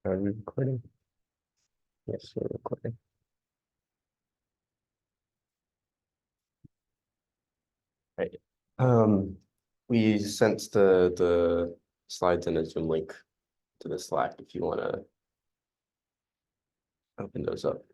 Are we recording? Yes, we're recording. Right. We sent the slides and a Zoom link to the Slack if you want to open those up.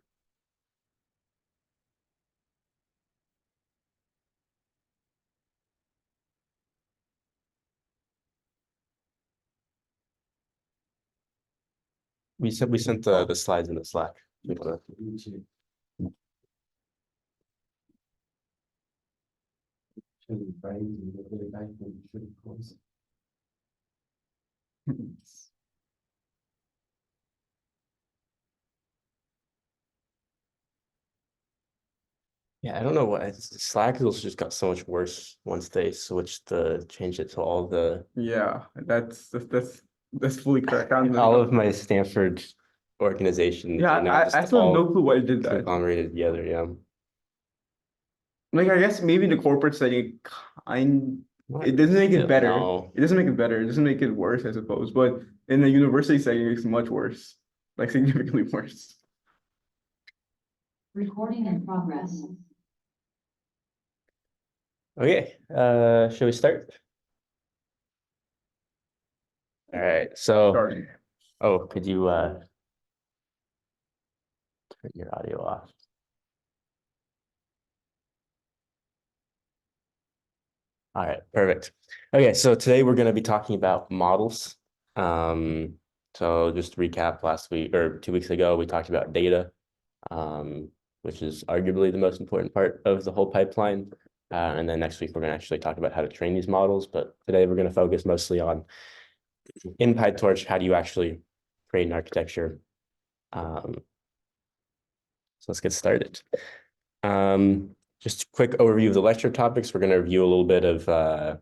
We sent the slides in the Slack. You want to? Yeah, I don't know what Slack has just got so much worse once they changed it to all the Yeah, that's fully correct. all of my Stanford organizations Yeah, are now I just still have all no clue why it did that. conglomerated together. Yeah. Like I guess maybe in the corporate setting, it doesn't make it better. No. It doesn't make it better. It doesn't make it worse, I suppose. But in the university setting, it's much worse, like significantly worse. Recording in progress. Okay, shall we start? All right, so Starting. could you turn your audio off? All right, perfect. Okay, so today we're going to be talking about models. So just to recap, last week or 2 weeks ago, we talked about data, which is arguably the most important part of the whole pipeline. And then next week, we're going to actually talk about how to train these models. But today we're going to focus mostly on in PyTorch, how do you actually create an architecture? So let's get started. Just a quick overview of the lecture topics. We're going to review a little bit of,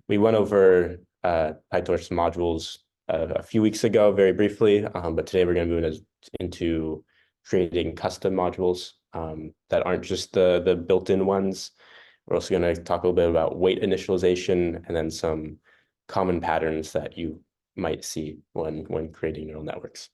we went over PyTorch modules a few weeks ago very briefly, but today we're going to move into creating custom modules that aren't just the built-in ones. We're also going to talk a little bit about weight initialization and then some common patterns that you might see when creating neural networks.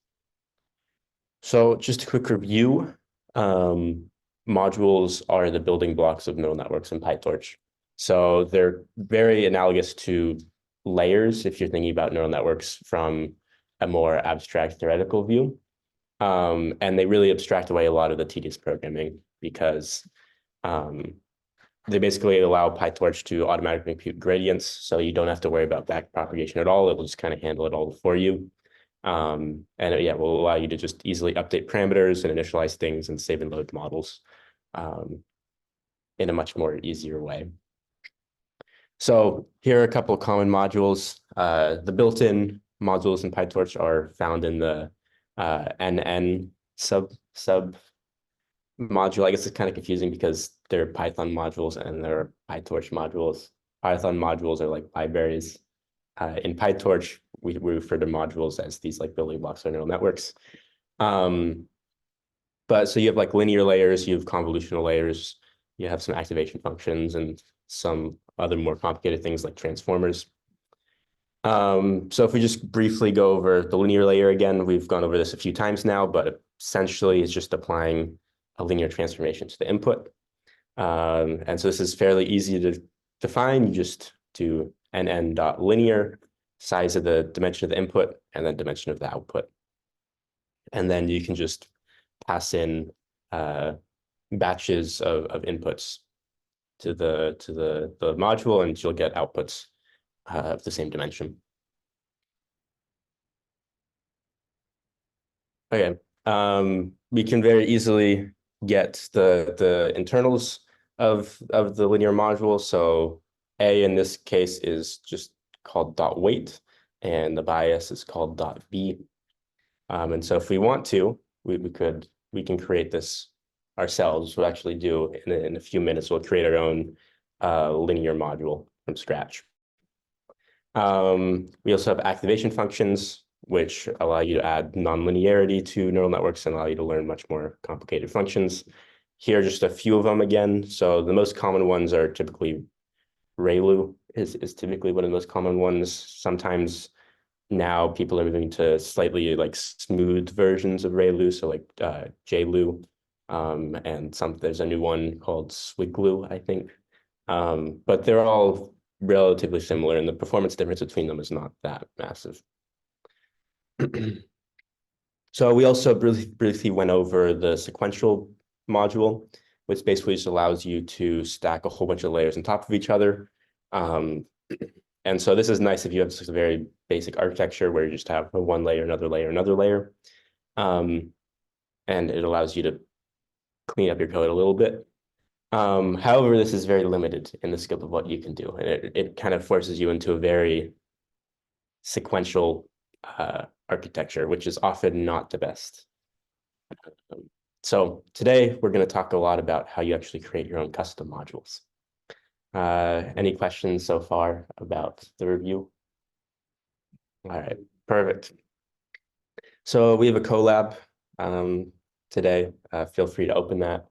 So just a quick review. Modules are the building blocks of neural networks in PyTorch. So they're very analogous to layers if you're thinking about neural networks from a more abstract theoretical view. And they really abstract away a lot of the tedious programming because they basically allow PyTorch to automatically compute gradients. So you don't have to worry about backpropagation at all. It will just kind of handle it all for you. And it will allow you to just easily update parameters and initialize things and save and load models in a much more easier way. So here are a couple of common modules. The built-in modules in PyTorch are found in the NN sub module. I guess it's kind of confusing because they're Python modules and they're PyTorch modules. Python modules are like libraries. In PyTorch, we refer to modules as these like building blocks of neural networks. But so you have like linear layers, you have convolutional layers, you have some activation functions and some other more complicated things like transformers. So if we just briefly go over the linear layer again, we've gone over this a few times now, but essentially it's just applying a linear transformation to the input. And so this is fairly easy to define. You just do nn.linear, size of the dimension of the input, and then dimension of the output. And then you can just pass in batches of inputs to the module, and you'll get outputs of the same dimension. Okay, we can very easily get the internals of the linear module. So A in this case is just called .weight, and the bias is called .b. And so if we want to, we can create this ourselves. We'll actually do in a few minutes. We'll create our own linear module from scratch. We also have activation functions, which allow you to add nonlinearity to neural networks and allow you to learn much more complicated functions. Here are just a few of them again. So the most common ones are typically ReLU is typically one of the most common ones. Sometimes now people are moving to slightly like smooth versions of RayLu, so like JLu, and there's a new one called Swiglu, I think. But they're all relatively similar, and the performance difference between them is not that massive. So we also briefly went over the sequential module, which basically just allows you to stack a whole bunch of layers on top of each other. Um, and so this is nice if you have just a very basic architecture where you just have one layer, another layer, another layer. And it allows you to clean up your code a little bit. However, this is very limited in the scope of what you can do. And it kind of forces you into a very sequential architecture, which is often not the best. So today we're going to talk a lot about how you actually create your own custom modules. Any questions so far about the review? All right, perfect. So we have a collab today. Feel free to open that.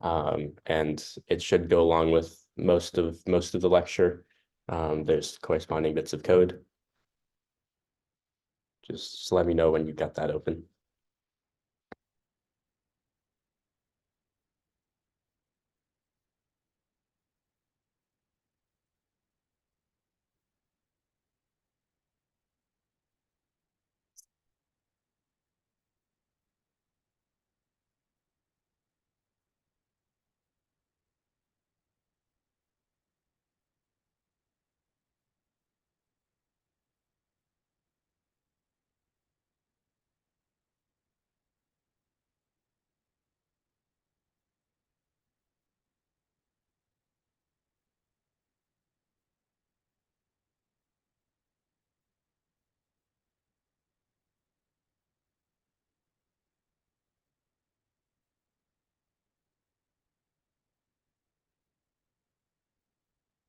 And it should go along with most of the lecture. There's corresponding bits of code. Just let me know when you've got that open.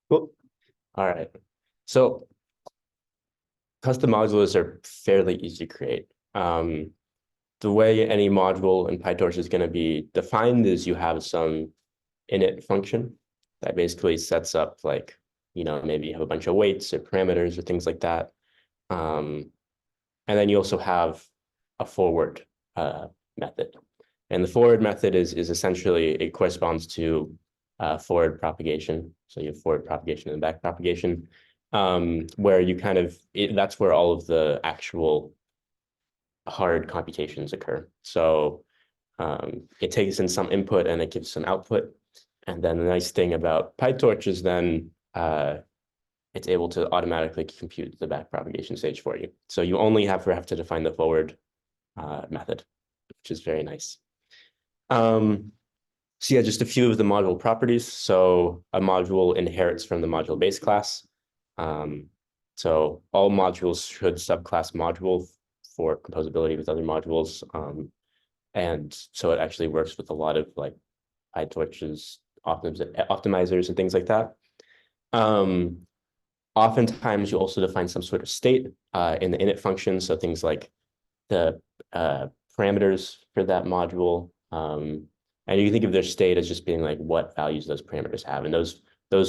Cool. All right. So custom modules are fairly easy to create. The way any module in PyTorch is going to be defined is you have some init function that basically sets up like, maybe you have a bunch of weights or parameters or things like that. And then you also have a forward method. And the forward method is essentially, it corresponds to forward propagation. So you have forward propagation and back propagation, where you kind of, that's where all of the actual hard computations occur. So it takes in some input and it gives some output. And then the nice thing about PyTorch is then it's able to automatically compute the back propagation stage for you. So you only have to define the forward method, which is very nice. So yeah, just a few of the module properties. So a module inherits from the module base class. So all modules should subclass module for composability with other modules. And so it actually works with a lot of like PyTorch's optimizers and things like that. Oftentimes you also define some sort of state in the init function. So things like the parameters for that module. And you can think of their state as just being like what values those parameters have. And those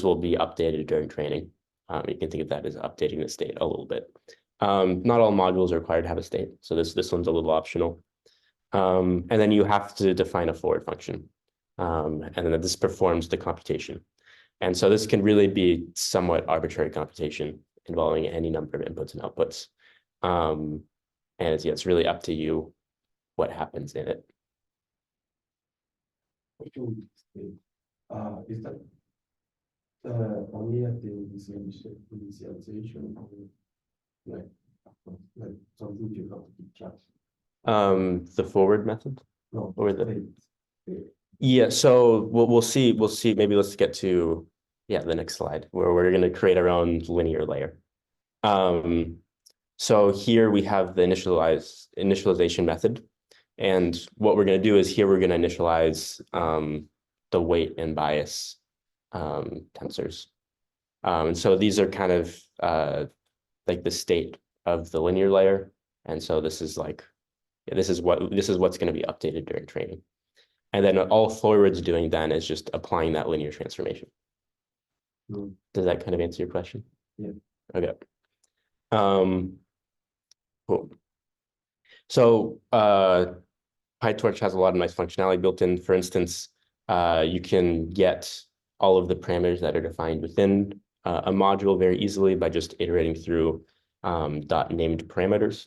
will be updated during training. You can think of that as updating the state a little bit. Not all modules are required to have a state. So this one's a little optional. And then you have to define a forward function. And then this performs the computation. And so this can really be somewhat arbitrary computation involving any number of inputs and outputs. And it's really up to you what happens in it. Is that only at the initialization or like something you have to check? The forward method? No, or yeah, so we'll see. Maybe let's get to the next slide where we're going to create our own linear layer. So here we have the initialization method. And what we're going to do is here we're going to initialize the weight and bias tensors. And so these are kind of like the state of the linear layer. And so this is like, this is what's going to be updated during training. And then all forward's doing then is just applying that linear transformation. Does that kind of answer your question? Yeah. Okay. Cool. So PyTorch has a lot of nice functionality built in. For instance, you can get all of the parameters that are defined within a module very easily by just iterating through dot named parameters.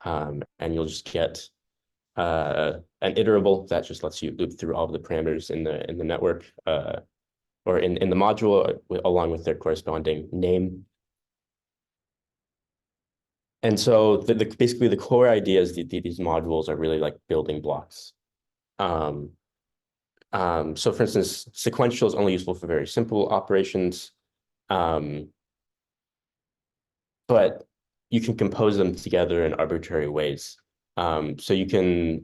And you'll just get an iterable that just lets you loop through all of the parameters in the network or in the module along with their corresponding name. And so basically the core idea is that these modules are really like building blocks. So for instance, sequential is only useful for very simple operations, but you can compose them together in arbitrary ways. So you can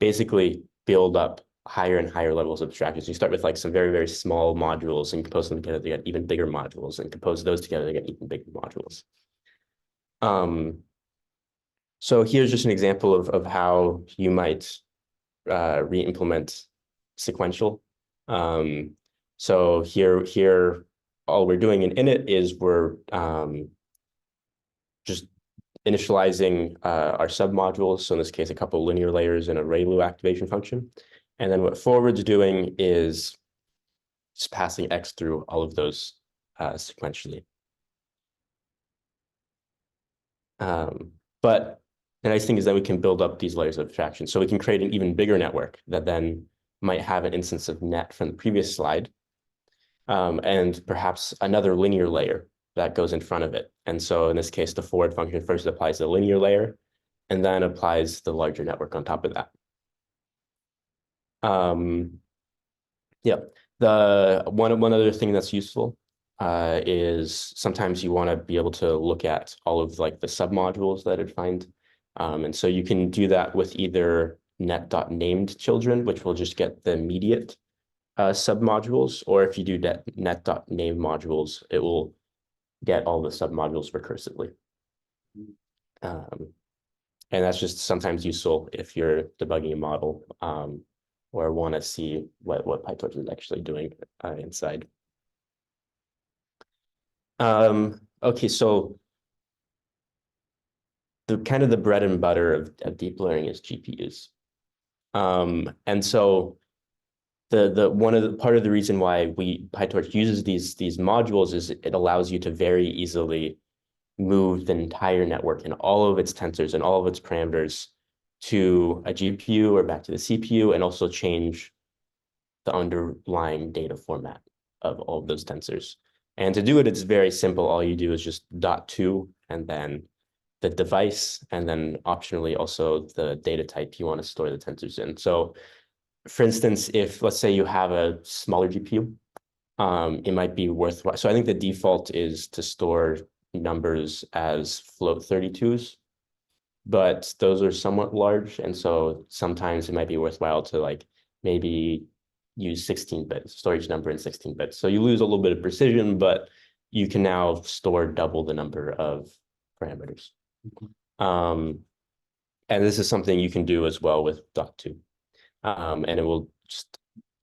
basically build up higher and higher levels of abstractions. You start with like some very, very small modules and compose them together to get even bigger modules and compose those together to get even bigger modules. So here's just an example of how you might re-implement sequential. So here, all we're doing in init is we're just initializing our submodules. So in this case, a couple of linear layers and a ReLU activation function. And then what forward's doing is just passing X through all of those sequentially. But the nice thing is that we can build up these layers of abstraction. So we can create an even bigger network that then might have an instance of net from the previous slide, and perhaps another linear layer that goes in front of it. And so in this case, the forward function first applies the linear layer and then applies the larger network on top of that. Yeah, the one other thing that's useful is sometimes you want to be able to look at all of like the submodules that are defined. And so you can do that with either net.named children, which will just get the immediate submodules, or if you do net.name modules, it will get all the submodules recursively. And that's just sometimes useful if you're debugging a model or want to see what PyTorch is actually doing inside. Okay, so the kind of the bread and butter of deep learning is GPUs. And so the part of the reason why PyTorch uses these modules is it allows you to very easily move the entire network and all of its tensors and all of its parameters to a GPU or back to the CPU, and also change the underlying data format of all of those tensors. And to do it, it's very simple. All you do is just .to and then the device, and then optionally also the data type you want to store the tensors in. So for instance, if let's say you have a smaller GPU, it might be worthwhile. So I think the default is to store numbers as float 32s, but those are somewhat large. And so sometimes it might be worthwhile to like maybe use 16 bits, storage number in 16 bits. So you lose a little bit of precision, but you can now store double the number of parameters. And this is something you can do as well with .2. And it will just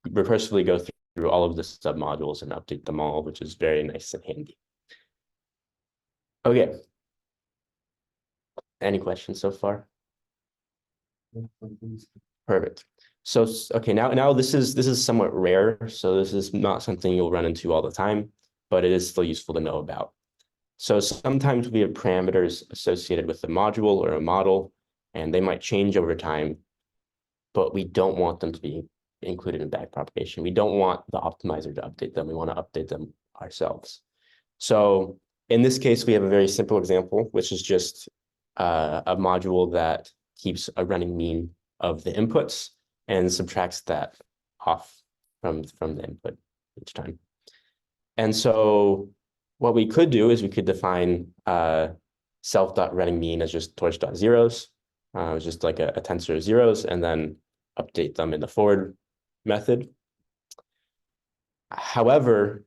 recursively go through all of the submodules and update them all, which is very nice and handy. Okay. Any questions so far? Perfect. So, okay, now this is somewhat rare. So this is not something you'll run into all the time, but it is still useful to know about. So sometimes we have parameters associated with the module or a model, and they might change over time, but we don't want them to be included in backpropagation. We don't want the optimizer to update them. We want to update them ourselves. So in this case, we have a very simple example, which is just a module that keeps a running mean of the inputs and subtracts that off from the input each time. And so what we could do is we could define self.running mean as just torch.zeros, just like a tensor of zeros, and then update them in the forward method. However,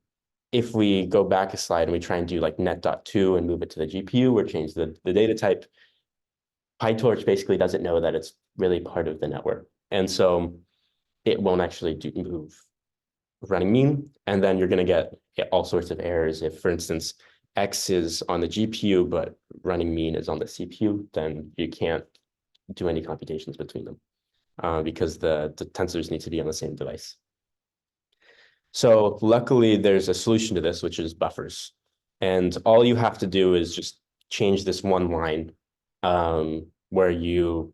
if we go back a slide and we try and do like net.to and move it to the GPU or change the data type, PyTorch basically doesn't know that it's really part of the network. And so it won't actually move running mean. And then you're going to get all sorts of errors if, for instance, X is on the GPU, but running mean is on the CPU, then you can't do any computations between them because the tensors need to be on the same device. So luckily, there's a solution to this, which is buffers. And all you have to do is just change this one line where you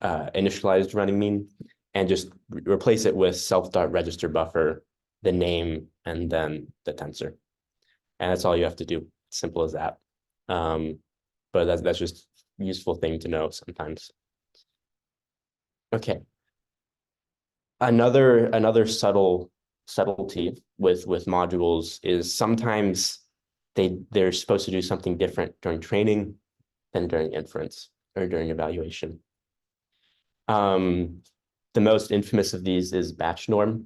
initialized running mean and just replace it with self.register buffer, the name, and then the tensor. And that's all you have to do. Simple as that. But that's just a useful thing to know sometimes. Okay. Another subtlety with modules is sometimes they're supposed to do something different during training than during inference or during evaluation. The most infamous of these is batch norm,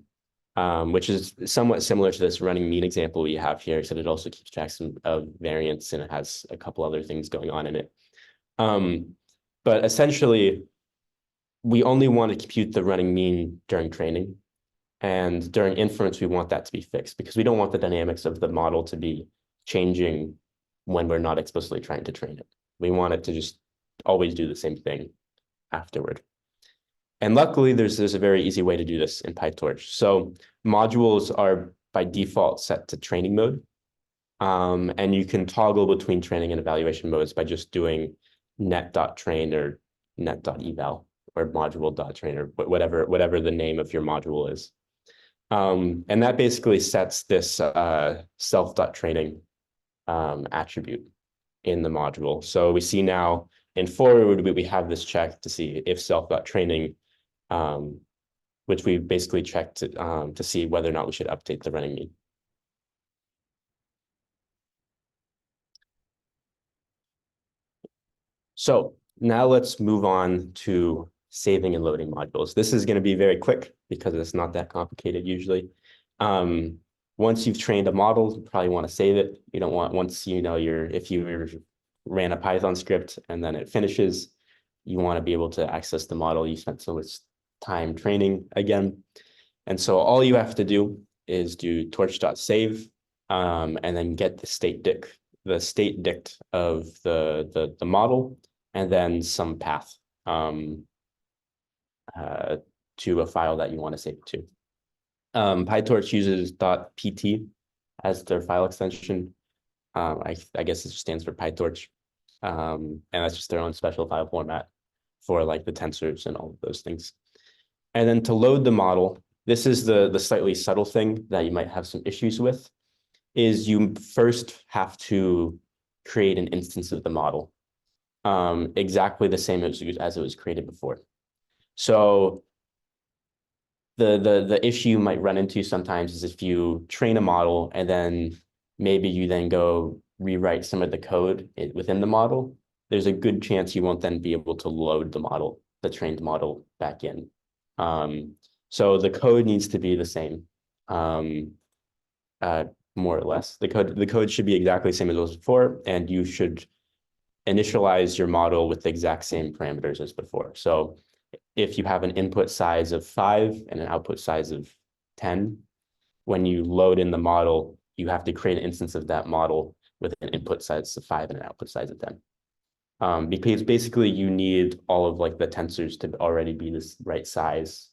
which is somewhat similar to this running mean example we have here, except it also keeps track of variance and it has a couple other things going on in it. But essentially, we only want to compute the running mean during training. And during inference, we want that to be fixed because we don't want the dynamics of the model to be changing when we're not explicitly trying to train it. We want it to just always do the same thing afterward. And luckily, there's a very easy way to do this in PyTorch. So modules are by default set to training mode. And you can toggle between training and evaluation modes by just doing net.train or net.eval or module.train or whatever the name of your module is. And that basically sets this self.training attribute in the module. So we see now in forward, we have this check to see if self.training, which we basically checked to see whether or not we should update the running mean. So now let's move on to saving and loading modules. This is going to be very quick because it's not that complicated usually. Once you've trained a model, you probably want to save it. You don't want, once you know if you ran a Python script and then it finishes, you want to be able to access the model you spent so much time training again. And so all you have to do is do torch.save and then get the state dict of the model and then some path to a file that you want to save it to. PyTorch uses .pt as their file extension. I guess it just stands for PyTorch. And that's just their own special file format for like the tensors and all of those things. And then to load the model, this is the slightly subtle thing that you might have some issues with, is you first have to create an instance of the model, exactly the same as it was created before. So the issue you might run into sometimes is if you train a model and then maybe you then go rewrite some of the code within the model, there's a good chance you won't then be able to load the model, the trained model back in. So the code needs to be the same, more or less. The code should be exactly the same as it was before, and you should initialize your model with the exact same parameters as before. So if you have an input size of 5 and an output size of 10, when you load in the model, you have to create an instance of that model with an input size of 5 and an output size of 10. Because basically you need all of like the tensors to already be this right size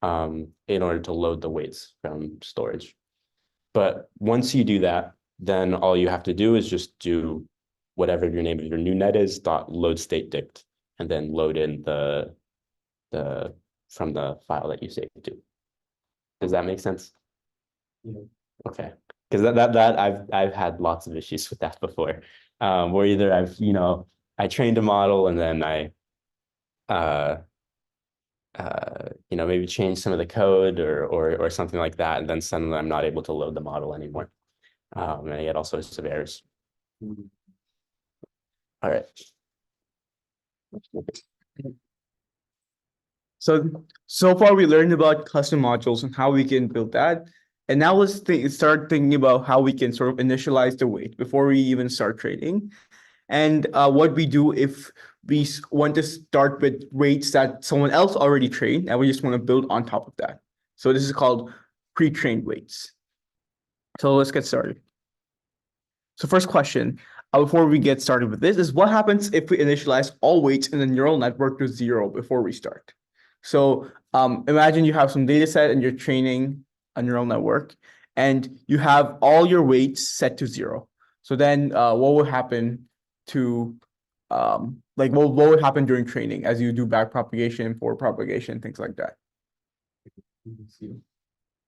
in order to load the weights from storage. But once you do that, then all you have to do is just do whatever your name of your new net is, .load state dict, and then load in the from the file that you saved to. Does that make sense? Yeah. Okay, because that I've had lots of issues with that before, where either I trained a model and then I maybe change some of the code or something like that, and then suddenly I'm not able to load the model anymore, and I get all sorts of errors. Mhm. All right. So far we learned about custom modules and how we can build that. And now let's start thinking about how we can sort of initialize the weight before we even start training. And what we do if we want to start with weights that someone else already trained and we just want to build on top of that. So this is called pre-trained weights. So let's get started. So first question, before we get started with this, is what happens if we initialize all weights in the neural network to 0 before we start? So imagine you have some data set and you're training a neural network and you have all your weights set to 0. So then what will happen to what would happen during training as you do back propagation, forward propagation, things like that?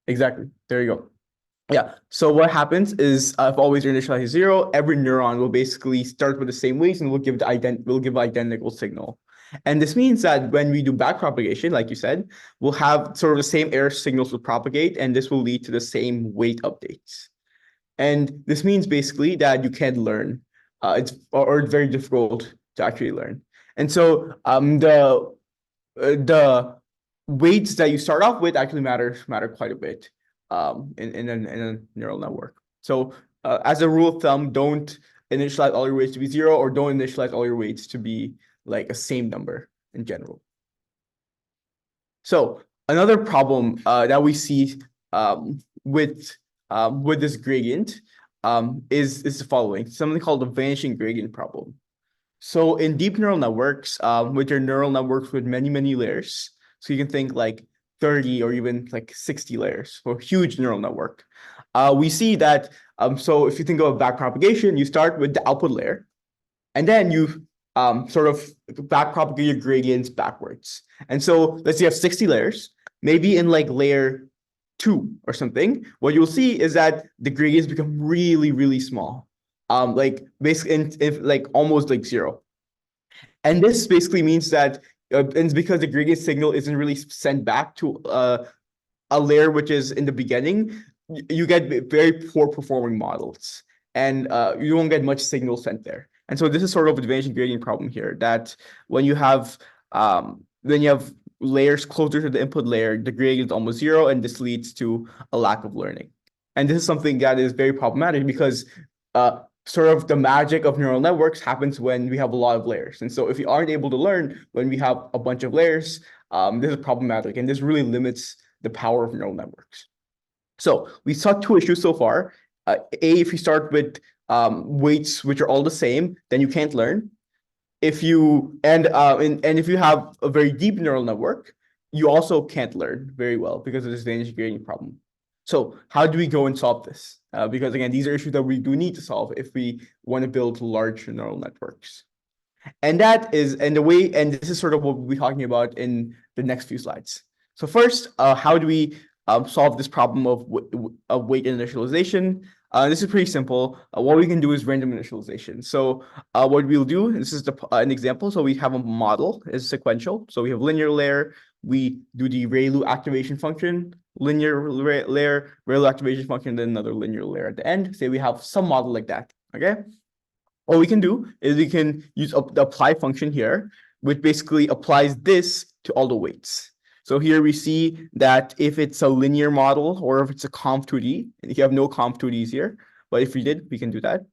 Exactly. There you go. Yeah. So what happens is if always your initialize is 0, every neuron will basically start with the same weights and will give identical signal. And this means that when we do back propagation, like you said, we'll have sort of the same error signals will propagate, and this will lead to the same weight updates. And this means basically that you can't learn. It's very difficult to actually learn. And so the weights that you start off with actually matter quite a bit in a neural network. So as a rule of thumb, don't initialize all your weights to be 0, or don't initialize all your weights to be like a same number in general. So another problem that we see with this gradient is the following, something called the vanishing gradient problem. So in deep neural networks, which are neural networks with many layers, so you can think like 30 or even like 60 layers for a huge neural network. We see that, so if you think of back propagation, you start with the output layer, and then you sort of back propagate your gradients backwards. And so let's say you have 60 layers, maybe in like layer 2 or something, what you'll see is that the gradients become really small. Like basically if like almost like 0. And this basically means that it's because the gradient signal isn't really sent back to a layer which is in the beginning, you get very poor performing models, and you don't get much signal sent there. And so this is sort of a vanishing gradient problem here, that when you have layers closer to the input layer, the gradient is almost 0, and this leads to a lack of learning. And this is something that is very problematic because sort of the magic of neural networks happens when we have a lot of layers. And so if we aren't able to learn when we have a bunch of layers, this is problematic, and this really limits the power of neural networks. So we saw 2 issues so far. If you start with weights which are all the same, then you can't learn. If you if you have a very deep neural network, you also can't learn very well because of this vanishing gradient problem. So how do we go and solve this? Because again, these are issues that we do need to solve if we want to build large neural networks. And this is sort of what we'll be talking about in the next few slides. So first, how do we solve this problem of weight initialization? This is pretty simple. What we can do is random initialization. So what we'll do, this is an example. So we have a model, is sequential. So we have linear layer. We do the ReLU activation function, linear layer, ReLU activation function, then another linear layer at the end. Say we have some model like that, okay? What we can do is we can use the apply function here, which basically applies this to all the weights. So here we see that if it's a linear model or if it's a conv2D, and you have no conv2Ds here, but if we did, we can do that.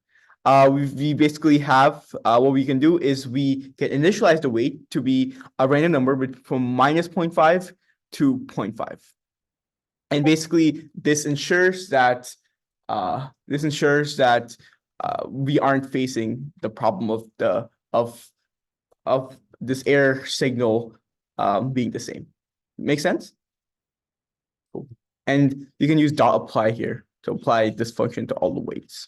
We basically have what we can do is we can initialize the weight to be a random number from -0.5 to 0.5. And basically this ensures that we aren't facing the problem of this error signal being the same. Make sense? Cool. And you can use dot apply here to apply this function to all the weights.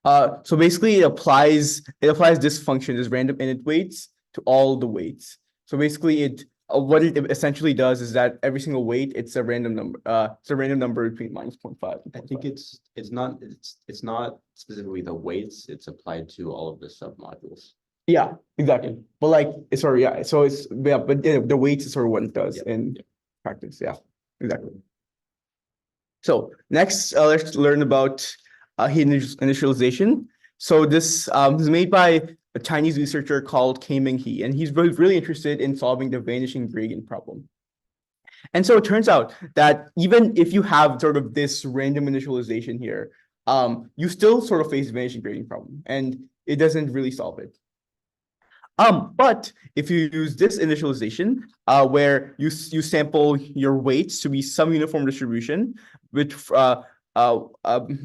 So basically it applies this function, this random init weights, to all the weights. So basically what it essentially does is that every single weight, it's a random number. It's a random number between -0.5 and 0.5. I think it's not specifically the weights, it's applied to all of the submodules. Yeah, exactly. But like it's sort of, yeah. So it's, yeah, but the weights is sort of what it does in practice. Yeah, exactly. So next, let's learn about heat initialization. So this is made by a Chinese researcher called Kaiming He, and he's really interested in solving the vanishing gradient problem. And so it turns out that even if you have sort of this random initialization here, you still sort of face vanishing gradient problem, and it doesn't really solve it. But if you use this initialization, where you sample your weights to be some uniform distribution, which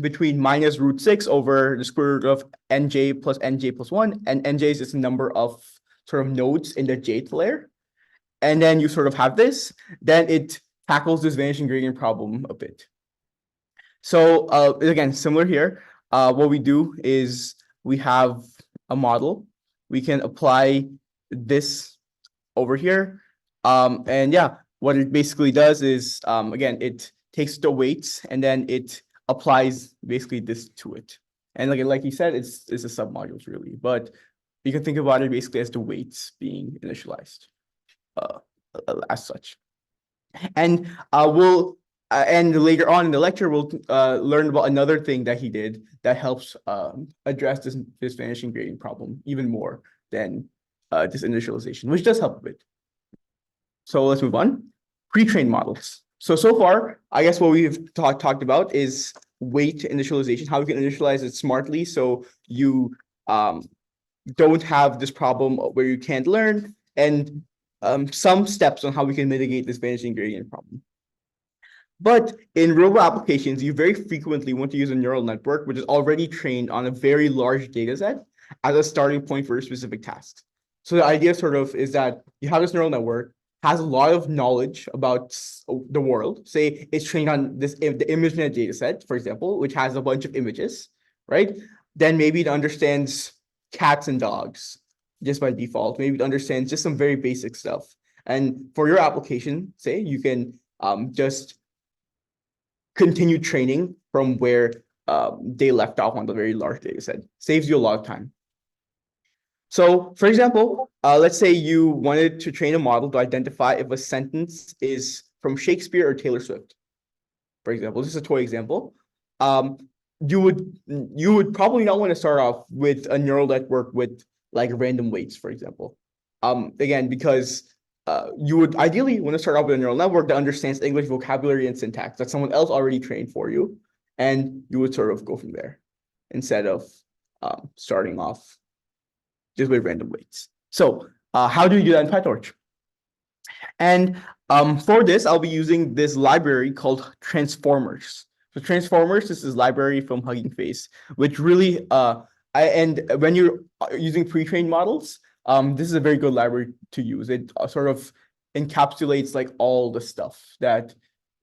between minus root 6 over the square root of nj plus 1, and nj is just the number of sort of nodes in the jth layer. And then you sort of have this, then it tackles this vanishing gradient problem a bit. So again, similar here. What we do is we have a model. We can apply this over here. And yeah, what it basically does is, again, it takes the weights and then it applies basically this to it. And like you said, it's a submodules really, but you can think about it basically as the weights being initialized as such. And and later on in the lecture, we'll learn about another thing that he did that helps address this vanishing gradient problem even more than this initialization, which does help a bit. So let's move on. Pre-trained models. So far, I guess what we've talked about is weight initialization, how we can initialize it smartly so you don't have this problem where you can't learn, and some steps on how we can mitigate this vanishing gradient problem. But in real world applications, you very frequently want to use a neural network, which is already trained on a very large data set as a starting point for a specific task. So the idea sort of is that you have this neural network, has a lot of knowledge about the world. Say it's trained on the ImageNet data set, for example, which has a bunch of images, right? Then maybe it understands cats and dogs just by default. Maybe it understands just some very basic stuff. And for your application, say you can just continue training from where they left off on the very large data set. Saves you a lot of time. So for example, let's say you wanted to train a model to identify if a sentence is from Shakespeare or Taylor Swift. For example, this is a toy example. You would probably not want to start off with a neural network with like random weights, for example. Again, because you would ideally want to start off with a neural network that understands English vocabulary and syntax that someone else already trained for you, and you would sort of go from there instead of starting off just with random weights. So how do you do that in PyTorch? And for this, I'll be using this library called Transformers. So Transformers is this library from Hugging Face, which really, and when you're using pre-trained models, this is a very good library to use. It sort of encapsulates like all the stuff that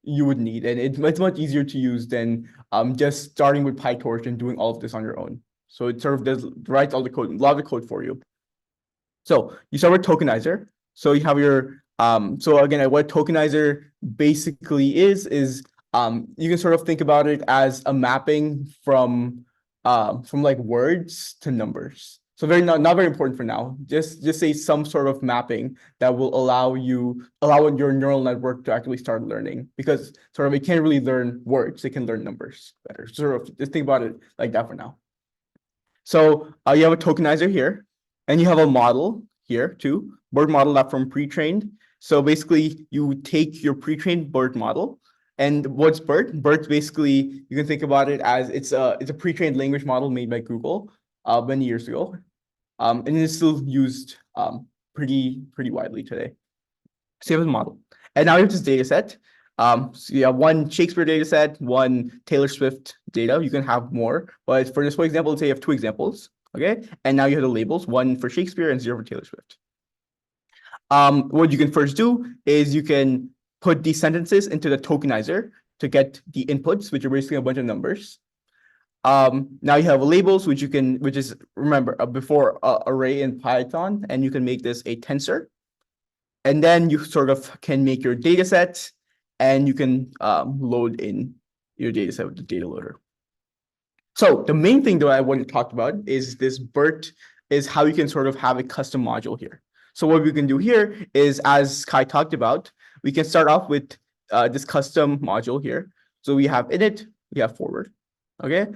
you would need, and it's much easier to use than just starting with PyTorch and doing all of this on your own. So it sort of writes all the code, a lot of the code for you. So you start with tokenizer. So you have your so again, what tokenizer basically is you can sort of think about it as a mapping from like words to numbers. So not very important for now. Just say some sort of mapping that will allow your neural network to actually start learning, because sort of it can't really learn words, it can learn numbers better. Sort of just think about it like that for now. So you have a tokenizer here, and you have a model here too, BERT model that from pre-trained. So basically you take your pre-trained BERT model. And what's BERT? BERT's basically, you can think about it as it's a pre-trained language model made by Google many years ago. And it's still used pretty widely today. So you have a model. And now you have this data set. So you have one Shakespeare data set, one Taylor Swift data. You can have more, but for this one example, let's say you have two examples, okay? And now you have the labels, one for Shakespeare and 0 for Taylor Swift. What you can first do is you can put these sentences into the tokenizer to get the inputs, which are basically a bunch of numbers. Now you have labels, which is, remember, before array in Python, and you can make this a tensor. And then you sort of can make your data set, and you can load in your data set with the data loader. So the main thing that I want to talk about is this BERT, is how you can sort of have a custom module here. So what we can do here is, as Kai talked about, we can start off with this custom module here. So we have init, we have forward, okay?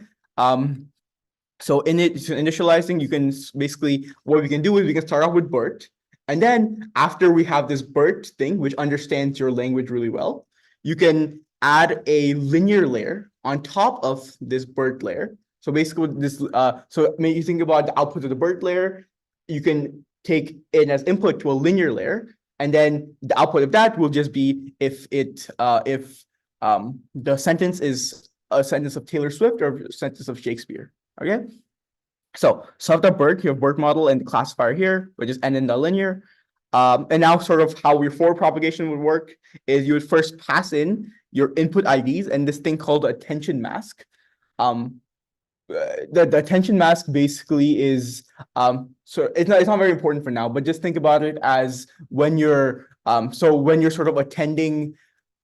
So initializing, you can basically, what we can do is we can start off with BERT. And then after we have this BERT thing, which understands your language really well, you can add a linear layer on top of this BERT layer. So basically this, so when you think about the output of the BERT layer, you can take it as input to a linear layer. And then the output of that will just be if the sentence is a sentence of Taylor Swift or a sentence of Shakespeare. Okay. So after BERT, you have BERT model and the classifier here, which is n in the linear. And now sort of how your forward propagation would work is you would first pass in your input IDs and this thing called attention mask. The attention mask basically is so it's not very important for now, but just think about it as when you're when you're sort of attending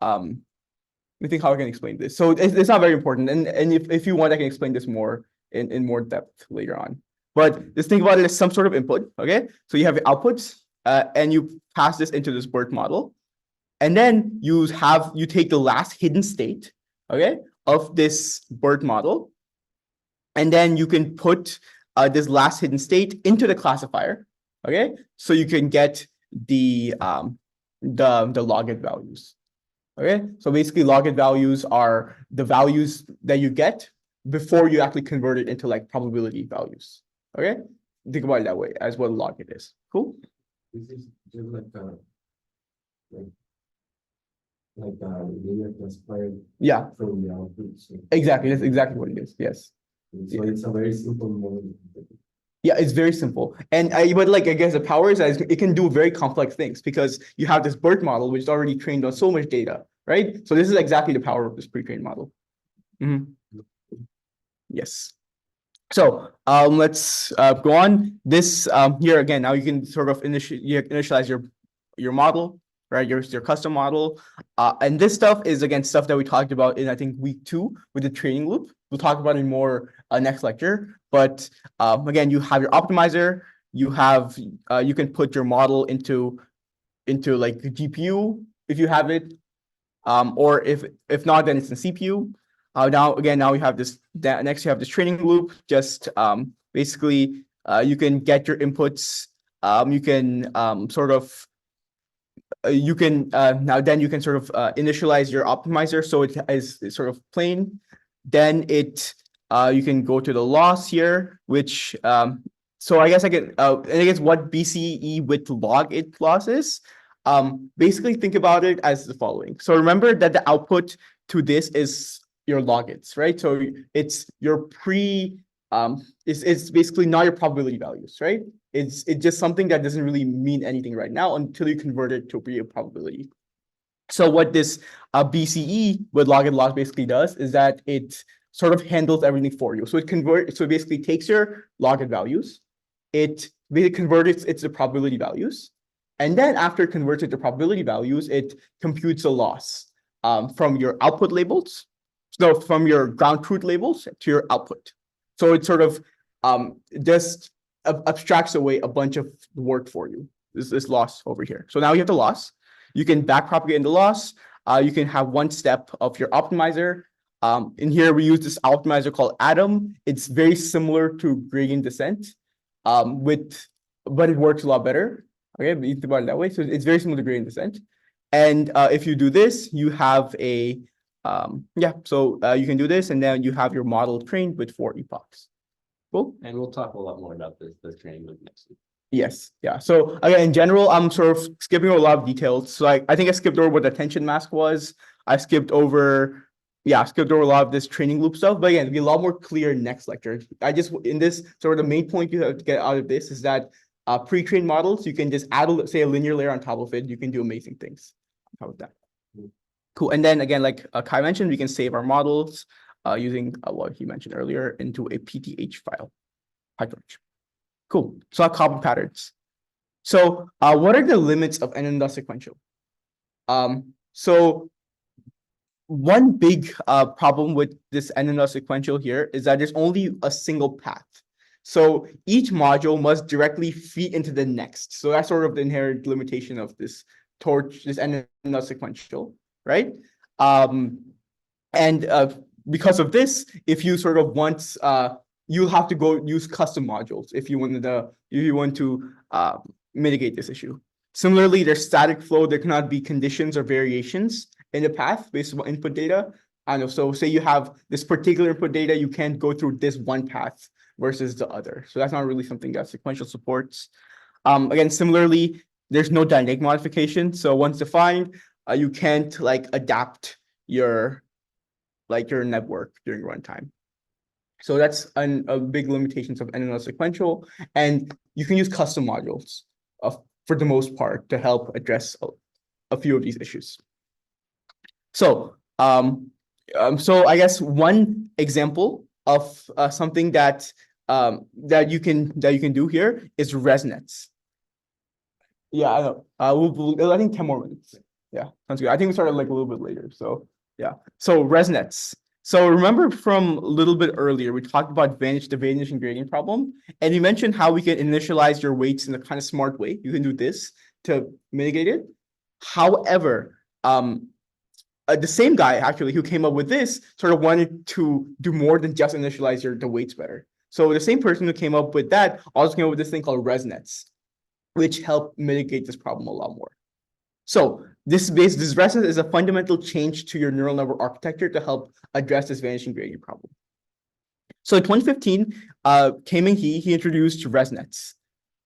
let me think how I can explain this. So it's not very important, and if you want, I can explain this more in more depth later on. But just think about it as some sort of input. Okay, so you have your outputs, and you pass this into this BERT model, and then you take the last hidden state, okay, of this BERT model, and then you can put this last hidden state into the classifier. Okay, so you can get the logit values. Okay, so basically logit values are the values that you get before you actually convert it into like probability values. Okay, think about it that way as what logit is. Cool. This is just linear classifier Yeah, from the output. So, exactly. That's exactly what it is. Yes. so it's a very simple model. Yeah, it's very simple. And but like I guess the power is that it can do very complex things because you have this BERT model which is already trained on so much data, right? So this is exactly the power of this pre-trained model. Yes. So let's go on. This here again, now you can sort of initialize your model, right? Your custom model. And this stuff is again stuff that we talked about in I think week 2 with the training loop. We'll talk about it more next lecture. But again, you have your optimizer. You have you can put your model into like the GPU if you have it, or if not, then it's in CPU. Now we have this. Next, you have this training loop. Just basically, you can get your inputs. You can sort of. You can now then you can sort of initialize your optimizer so it is sort of plain. Then you can go to the loss here, which so I guess I can and I guess what BCE with log it loss is. Basically think about it as the following. So remember that the output to this is your logits, right? So it's your it's basically not your probability values, right? It's just something that doesn't really mean anything right now until you convert it to be a probability. So what this BCE with logit loss basically does is that it sort of handles everything for you. So it basically takes your logit values, it basically converts it to probability values, and then after it converts it to probability values, it computes a loss from your output labels, so from your ground truth labels to your output. So it sort of just abstracts away a bunch of work for you. This loss over here. So now you have the loss. You can backpropagate in the loss. You can have one step of your optimizer. In here, we use this optimizer called Atom. It's very similar to gradient descent, but it works a lot better. Okay, but you think about it that way. So it's very similar to gradient descent. And if you do this, you have a you can do this, and then you have your model trained with 4 epochs. Cool. And we'll talk a lot more about this training loop next week. Yes. Yeah. So again, in general, I'm sort of skipping over a lot of details. So I think I skipped over what the attention mask was. I skipped over a lot of this training loop stuff. But again, it'll be a lot more clear next lecture. In this sort of the main point you have to get out of this is that pre-trained models, you can just add say a linear layer on top of it. You can do amazing things on top of that. Cool. And then again, like Kai mentioned, we can save our models using what he mentioned earlier into a PTH file, PyTorch. Cool. So our copy patterns. So what are the limits of n sequential? So one big problem with this n sequential here is that there's only a single path. So each module must directly feed into the next. So that's sort of the inherent limitation of this torch, this n sequential, right? Because of this, if you sort of want, you'll have to go use custom modules if you want to mitigate this issue. Similarly, there's static flow. There cannot be conditions or variations in the path based on input data. And so say you have this particular input data, you can't go through this one path versus the other. So that's not really something that sequential supports. Again, similarly, there's no dynamic modification. So once defined, you can't like adapt your like your network during runtime. So that's a big limitations of NNL sequential, and you can use custom modules for the most part to help address a few of these issues. So so I guess one example of something that that you can do here is ResNets. Yeah, I know. I think 10 more minutes. Yeah, sounds good. I think we started like a little bit later. So yeah. So ResNets. So remember from a little bit earlier, we talked about the vanishing gradient problem, and you mentioned how we can initialize your weights in a kind of smart way. You can do this to mitigate it. However, the same guy actually who came up with this sort of wanted to do more than just initialize the weights better. So the same person who came up with that also came up with this thing called ResNets, which help mitigate this problem a lot more. So this ResNet is a fundamental change to your neural network architecture to help address this vanishing gradient problem. So in 2015, Kaiming he introduced ResNets.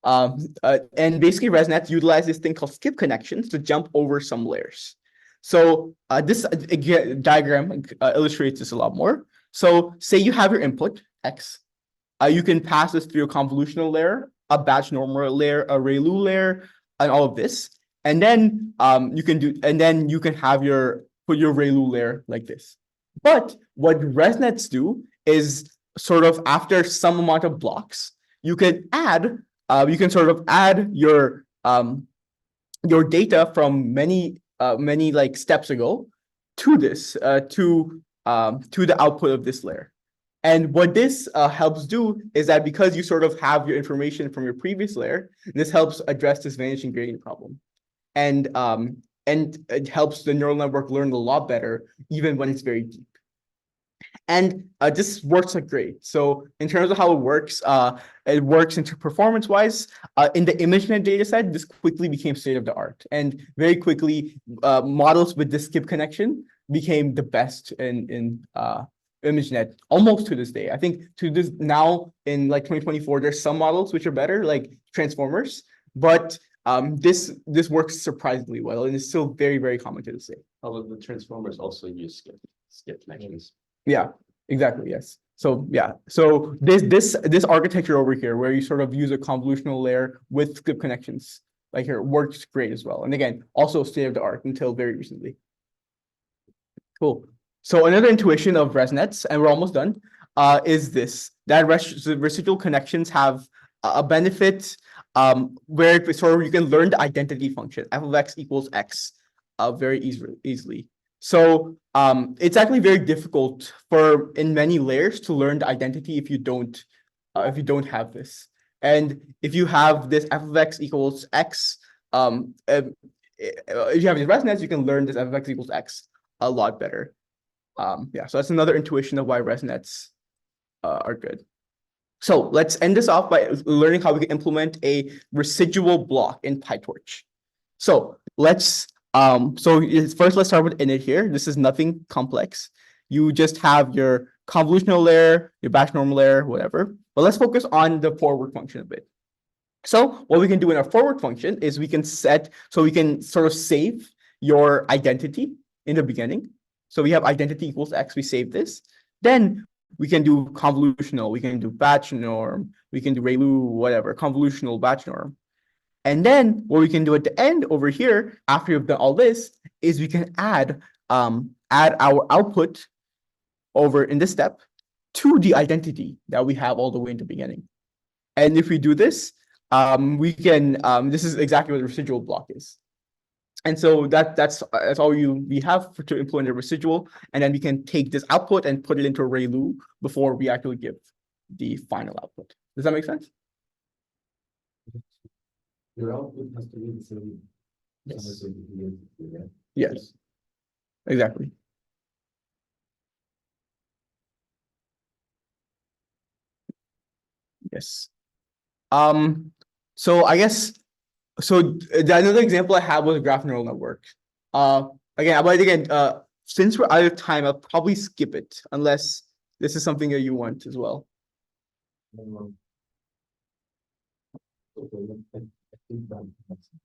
And basically ResNets utilize this thing called skip connections to jump over some layers. So this diagram illustrates this a lot more. So say you have your input, X. You can pass this through a convolutional layer, a batch normal layer, a ReLU layer, and all of this. And then you can have put your ReLU layer like this. But what ResNets do is sort of after some amount of blocks, you can sort of add your data from many like steps ago to this to the output of this layer. And what this helps do is that because you sort of have your information from your previous layer, this helps address this vanishing gradient problem. And it helps the neural network learn a lot better, even when it's very deep. And this works like great. So in terms of how it works into performance-wise. In the ImageNet dataset, this quickly became state of the art. And very quickly, models with this skip connection became the best in ImageNet almost to this day. I think to this now in like 2024, there's some models which are better, like transformers, but this works surprisingly well and is still very, very common to this day. Although the transformers also use skip connections. Yeah, exactly. Yes. So yeah, so this architecture over here where you sort of use a convolutional layer with skip connections like here works great as well. And again, also state of the art until very recently. Cool. So another intuition of ResNets, and we're almost done, is this, that residual connections have a benefit where it sort of you can learn the identity function, f of x equals x, very easily. So it's actually very difficult in many layers to learn the identity if you don't have this. And if you have this f of x equals x, if you have these ResNets, you can learn this f of x equals x a lot better. Yeah, so that's another intuition of why ResNets are good. So let's end this off by learning how we can implement a residual block in PyTorch. So let's first let's start with init here. This is nothing complex. You just have your convolutional layer, your batch normal layer, whatever. But let's focus on the forward function a bit. So what we can do in our forward function is we can sort of save your identity in the beginning. So we have identity equals x, we save this. Then we can do convolutional, we can do batch norm, we can do ReLU, whatever, convolutional batch norm. And then what we can do at the end over here, after we've done all this, is we can add our output over in this step to the identity that we have all the way in the beginning. And if we do this, we can, this is exactly what the residual block is. And so that's all we have to implement a residual, and then we can take this output and put it into a ReLU before we actually give the final output. Does that make sense? Your output has to be the same. Yes. Yeah. Yes, exactly. Yes. So I guess another example I have was a graph neural network. Again, since we're out of time, I'll probably skip it unless this is something that you want as well.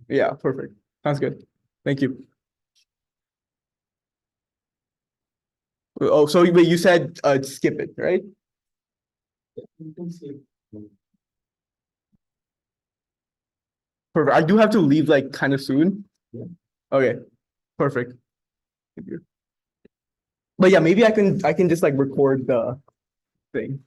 Yeah, perfect. Sounds good. Thank you. Oh, so but you said skip it, right? You can see. Perfect. I do have to leave like kind of soon. Yeah. Okay, perfect. But yeah, maybe I can just like record the thing.